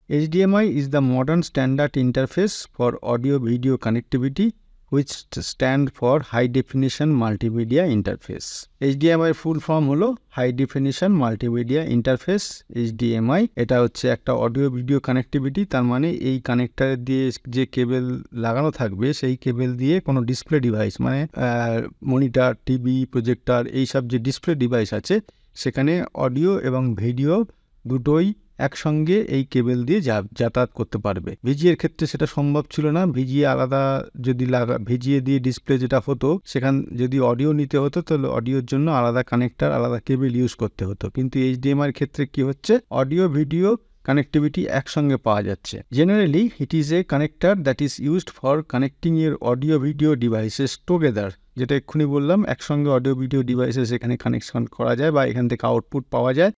HDMI is the modern standard interface for audio-video connectivity, which stand for High Definition Multimedia Interface. HDMI full form হলো high definition multimedia interface HDMI। এটা হচ্ছে একটা audio video connectivity, তার মানে এই connector দিয়ে যে কেবল লাগানো থাকবে সেই কেবল দিয়ে কোনো ডিসপ্লে ডিভাইস মানে মনিটর, টিভি, প্রজেক্টর এইসব যে ডিসপ্লে ডিভাইস আছে সেখানে অডিও এবং ভিডিও দুটোই একসঙ্গে এই কেবল দিয়ে যাতায়াত করতে পারবে। ভিজিএর ক্ষেত্রে সেটা সম্ভব ছিল না। ভিজিএ আলাদা যদি ভিজিএ দিয়ে ডিসপ্লে যেটা হতো, সেখান যদি অডিও নিতে হতো তাহলে অডিওর জন্য আলাদা কানেক্টর, আলাদা কেবল ইউজ করতে হতো। কিন্তু HDMI এর ক্ষেত্রে কি হচ্ছে, অডিও ভিডিও কানেক্টিভিটি একসঙ্গে পাওয়া যাচ্ছে। Generally it is a connector that is used for connecting এর অডিও ভিডিও ডিভাইসেস টুগেদার। যেটা এক্ষুনি বললাম, একসঙ্গে অডিও ভিডিও ডিভাইসেস এখানে কানেকশন করা যায় বা এখান থেকে আউটপুট পাওয়া যায়।